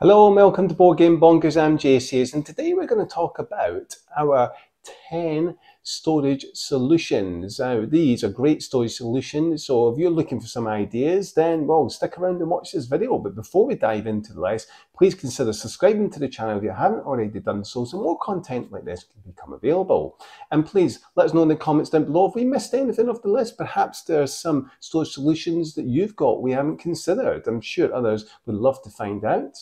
Hello and welcome to Board Game Bonkers. I'm JCS, and today we're going to talk about our 10 storage solutions. Now, these are great storage solutions, so if you're looking for some ideas, then, well, stick around and watch this video. But before we dive into the list, please consider subscribing to the channel if you haven't already done so more content like this can become available. And please let us know in the comments down below if we missed anything off the list. Perhaps there are some storage solutions that you've got we haven't considered. I'm sure others would love to find out.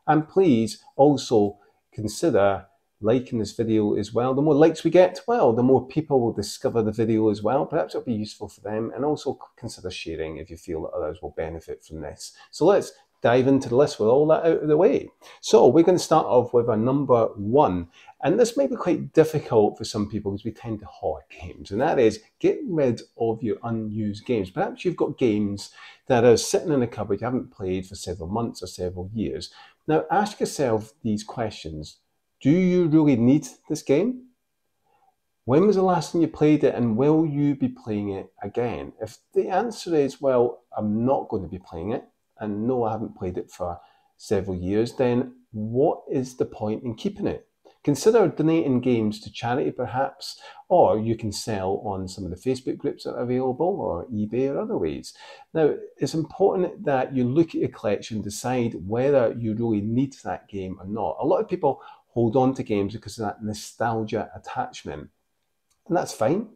And please also consider liking this video as well. The more likes we get, well, the more people will discover the video as well. Perhaps it'll be useful for them. And also consider sharing if you feel that others will benefit from this. So let's dive into the list with all that out of the way. So we're going to start off with our number one. And this might be quite difficult for some people because we tend to hoard games. And that is getting rid of your unused games. Perhaps you've got games that are sitting in a cupboard you haven't played for several months or several years. Now ask yourself these questions. Do you really need this game? When was the last time you played it, and will you be playing it again? If the answer is, well, I'm not going to be playing it, and no, I haven't played it for several years, then what is the point in keeping it? Consider donating games to charity perhaps, or you can sell on some of the Facebook groups that are available, or eBay or other ways. Now, it's important that you look at your collection, decide whether you really need that game or not. A lot of people hold on to games because of that nostalgia attachment, and that's fine.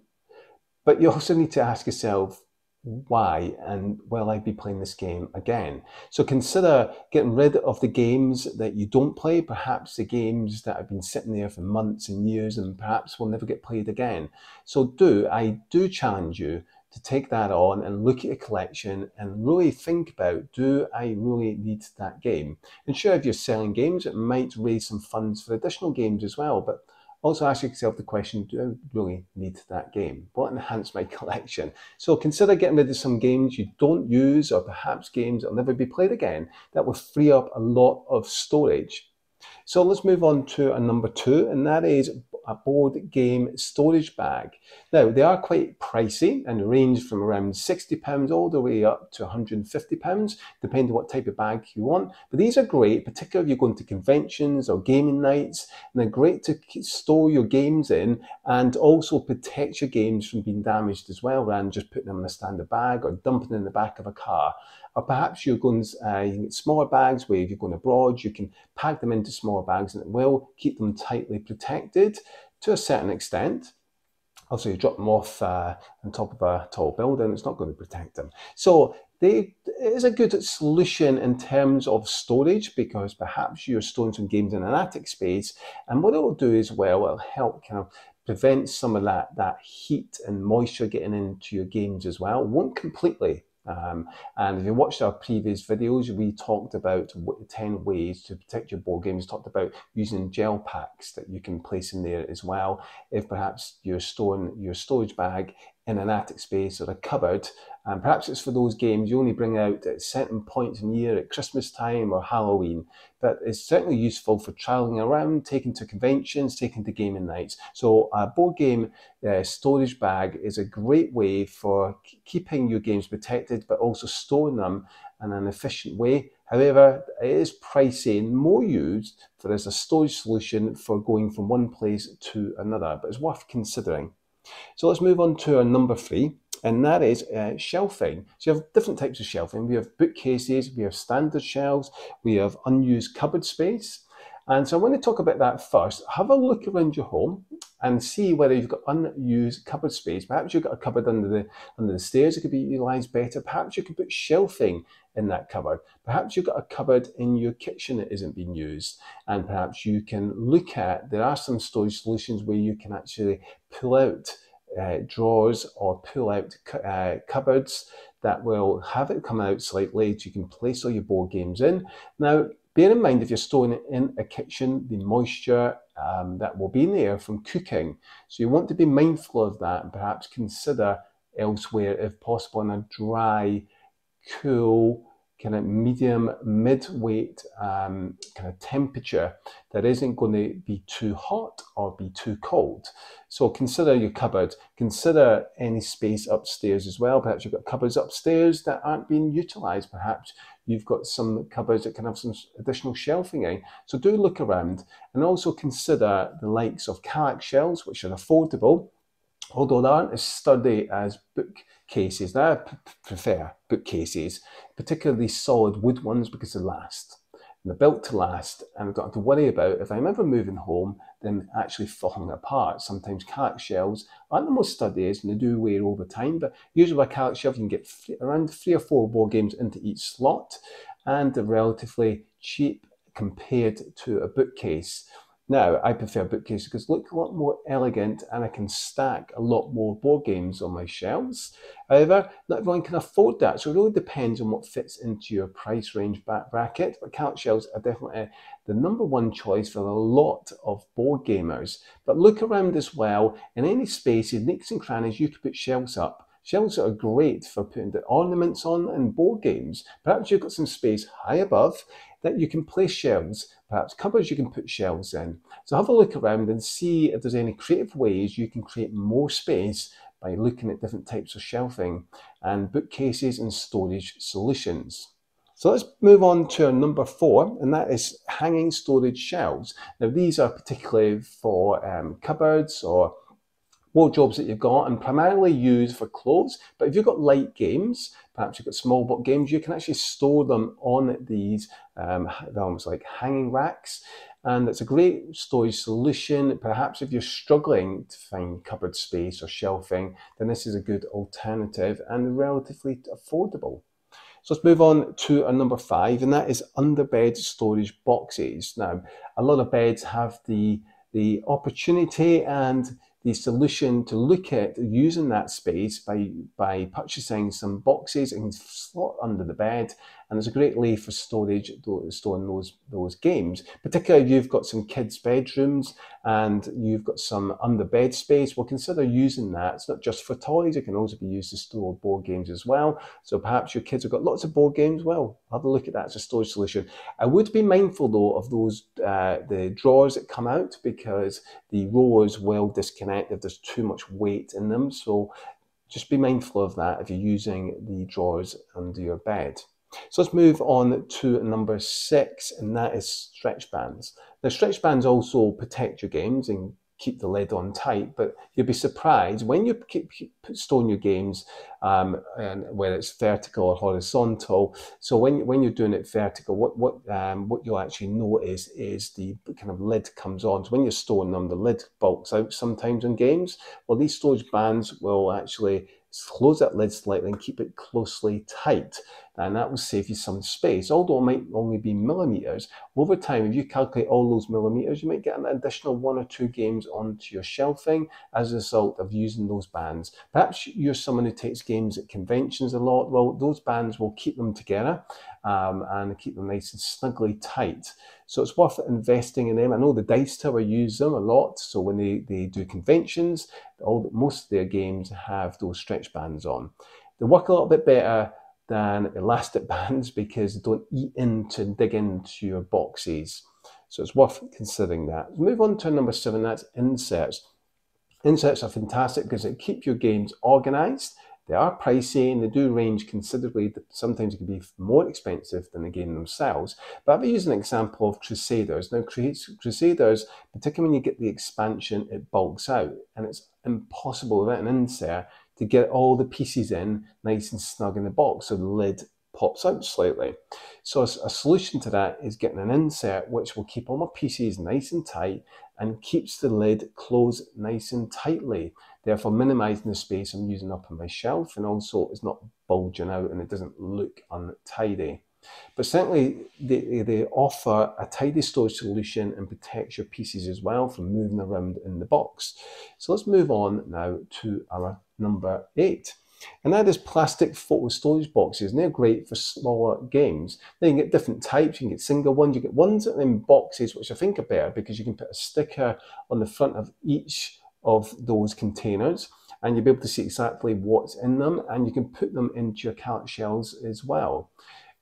But you also need to ask yourself, why, and will I be playing this game again? So consider getting rid of the games that you don't play, perhaps the games that have been sitting there for months and years and perhaps will never get played again. So I do challenge you to take that on and look at your collection and really think about, do I really need that game? And sure, if you're selling games, it might raise some funds for additional games as well, but also ask yourself the question, do I really need that game? Will it enhance my collection? So consider getting rid of some games you don't use, or perhaps games that will never be played again. That will free up a lot of storage. So let's move on to a number two, and that is a board game storage bag. Now, they are quite pricey and range from around £60 all the way up to £150, depending on what type of bag you want. But these are great, particularly if you're going to conventions or gaming nights, and they're great to store your games in and also protect your games from being damaged as well, rather than just putting them in a standard bag or dumping in the back of a car. Or perhaps you're going you can get smaller bags where if you're going abroad, you can pack them into smaller bags and it will keep them tightly protected to a certain extent. Also, you drop them off on top of a tall building, it's not going to protect them. So it is a good solution in terms of storage, because perhaps you're storing some games in an attic space, and what it will do is, well, it'll help kind of prevent some of that heat and moisture getting into your games as well. It won't completely. And if you watched our previous videos, we talked about 10 ways to protect your board games. We talked about using gel packs that you can place in there as well. If perhaps you're storing your storage bag in an attic space or a cupboard, and perhaps it's for those games you only bring out at certain points in the year, at Christmas time or Halloween, but it's certainly useful for traveling around, taking to conventions, taking to gaming nights. So a board game storage bag is a great way for keeping your games protected, but also storing them in an efficient way. However, it is pricey and more used as a storage solution for going from one place to another, but it's worth considering. So let's move on to our number three, and that is shelving. So you have different types of shelving. We have bookcases, we have standard shelves, we have unused cupboard space. And so I want to talk about that first. Have a look around your home and see whether you've got unused cupboard space. Perhaps you've got a cupboard under the stairs that could be utilised better. Perhaps you can put shelving in that cupboard. Perhaps you've got a cupboard in your kitchen that isn't being used. And perhaps you can look at, there are some storage solutions where you can actually pull out drawers or pull out cupboards that will have it come out slightly so you can place all your board games in. Now, bear in mind, if you're storing it in a kitchen, the moisture that will be in there from cooking. So you want to be mindful of that and perhaps consider elsewhere if possible in a dry, cool, kind of medium, mid-weight kind of temperature that isn't going to be too hot or be too cold. So consider your cupboard, consider any space upstairs as well. Perhaps you've got cupboards upstairs that aren't being utilised. Perhaps you've got some cupboards that can have some additional shelving in. So do look around, and also consider the likes of kayak shelves, which are affordable, although they aren't as sturdy as bookcases. Now, I prefer bookcases, particularly solid wood ones, because they last. And they're built to last, and I don't have to worry about, if I'm ever moving home, them actually falling apart. Sometimes kayak shelves aren't the most sturdiest, and they do wear over time, but usually with a kayak shelf you can get around 3 or 4 board games into each slot, and they're relatively cheap compared to a bookcase. Now, I prefer bookcases because they look a lot more elegant, and I can stack a lot more board games on my shelves. However, not everyone can afford that, so it really depends on what fits into your price range bracket. But kayak shelves are definitely the #1 choice for a lot of board gamers. But look around as well. In any spaces, nooks and crannies, you can put shelves up. Shelves are great for putting the ornaments on and board games. Perhaps you've got some space high above that you can place shelves, perhaps cupboards you can put shelves in. So have a look around and see if there's any creative ways you can create more space by looking at different types of shelving and bookcases and storage solutions. So let's move on to our #4, and that is hanging storage shelves. Now these are particularly for cupboards or wardrobes that you've got, and primarily used for clothes. But if you've got light games, perhaps you've got small book games, you can actually store them on these they're almost like hanging racks, and it's a great storage solution. Perhaps if you're struggling to find cupboard space or shelving, then this is a good alternative and relatively affordable. So let's move on to our #5, and that is underbed storage boxes. Now, a lot of beds have the opportunity and the solution to look at using that space by purchasing some boxes and slot under the bed, and there's a great way for storage, storing those games, particularly if you've got some kids' bedrooms and you've got some under bed space. Well, consider using that. It's not just for toys, it can also be used to store board games as well. So perhaps your kids have got lots of board games. Well, have a look at that as a storage solution. I would be mindful though of those the drawers that come out, because the rollers will disconnect if there's too much weight in them. So just be mindful of that if you're using the drawers under your bed. So let's move on to #6, and that is stretch bands. Now, stretch bands also protect your games and keep the lid on tight, but you'll be surprised when you keep storing your games, and whether it's vertical or horizontal. So when you're doing it vertical, what you'll actually notice is the kind of lid comes on. So when you're storing them, the lid bulks out sometimes in games. Well, these storage bands will actually close that lid slightly and keep it closely tight, and that will save you some space. Although it might only be millimeters, over time, if you calculate all those millimeters, you might get an additional 1 or 2 games onto your shelving as a result of using those bands. Perhaps you're someone who takes games at conventions a lot. Well, those bands will keep them together and keep them nice and snugly tight. So it's worth investing in them. I know the Dice Tower use them a lot. So when they do conventions, most of their games have those stretch bands on. They work a little bit better than elastic bands because they don't eat into and dig into your boxes. So it's worth considering that. Move on to #7, that's inserts. Inserts are fantastic because they keep your games organized. They are pricey and they do range considerably. Sometimes it can be more expensive than the game themselves. But I've used an example of Crusaders. Now, Crusaders, particularly when you get the expansion, it bulks out, and it's impossible without an insert to get all the pieces in nice and snug in the box, so the lid pops out slightly. So a solution to that is getting an insert which will keep all my pieces nice and tight and keeps the lid closed nice and tightly, therefore minimizing the space I'm using up on my shelf, and also it's not bulging out and it doesn't look untidy. But certainly they offer a tidy storage solution and protects your pieces as well from moving around in the box. So let's move on now to our #8. And that is plastic photo storage boxes, and they're great for smaller games. Now you can get different types. You can get single ones, you get ones that are in boxes, which I think are better because you can put a sticker on the front of each of those containers, and you'll be able to see exactly what's in them, and you can put them into your pallet shelves as well.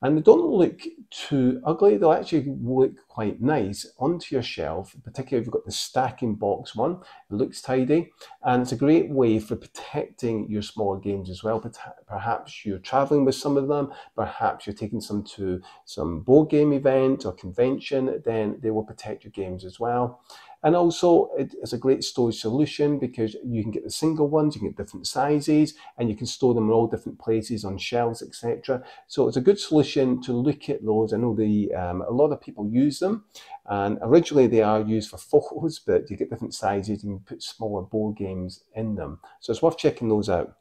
And they don't look too ugly. They'll actually look quite nice onto your shelf, particularly if you've got the stacking box one. It looks tidy, and it's a great way for protecting your smaller games as well. Perhaps you're traveling with some of them, perhaps you're taking some to some board game event or convention, then they will protect your games as well. And also, it's a great storage solution because you can get the single ones, you can get different sizes, and you can store them in all different places on shelves, etc. So it's a good solution to look at those. I know a lot of people use them, and originally they are used for photos, but you get different sizes, you can put smaller board games in them. So it's worth checking those out.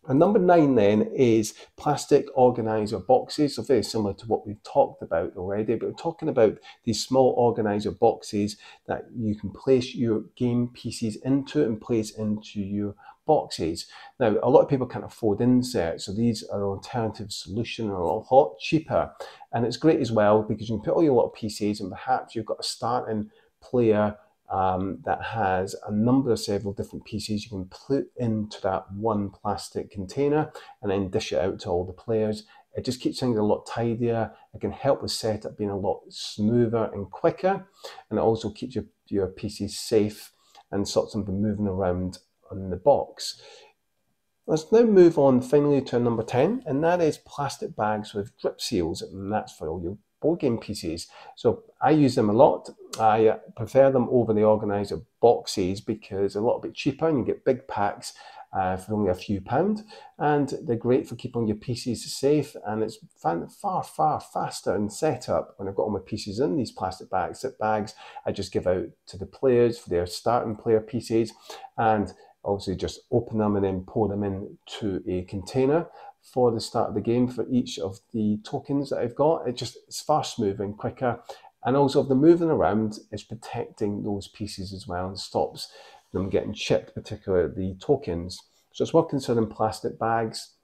And number 9 then is plastic organizer boxes. So very similar to what we've talked about already, but we're talking about these small organizer boxes that you can place your game pieces into and place into your boxes. Now, a lot of people can't afford inserts, so these are an alternative solution and a lot cheaper. And it's great as well because you can put all your little pieces, and perhaps you've got a starting player that has a number of several different pieces you can put into that one plastic container and then dish it out to all the players. It just keeps things a lot tidier. It can help with setup being a lot smoother and quicker, and it also keeps your pieces safe and stops them from moving around on the box. Let's now move on finally to number 10, and that is plastic bags with drip seals, and that's for all your board game pieces. So I use them a lot. I prefer them over the organizer boxes because they're a little bit cheaper and you get big packs for only a few pounds, and they're great for keeping your pieces safe, and it's far faster in setup when I've got all my pieces in these plastic bags. Zip bags I just give out to the players for their starting player pieces, and obviously just open them and then pour them into a container for the start of the game for each of the tokens that I've got. It's far smoother and quicker, and also if they're moving around, it's protecting those pieces as well and stops them getting chipped, particularly the tokens. So it's worth considering plastic bags.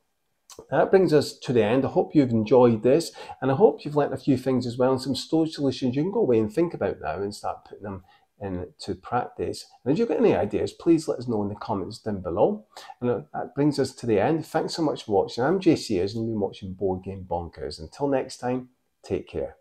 That brings us to the end. I hope you've enjoyed this, and I hope you've learnt a few things as well, and some storage solutions you can go away and think about now and start putting them into practice. And if you've got any ideas, please let us know in the comments down below. And that brings us to the end. Thanks so much for watching. I'm JC, and you've been watching Board Game Bonkers. Until next time, take care.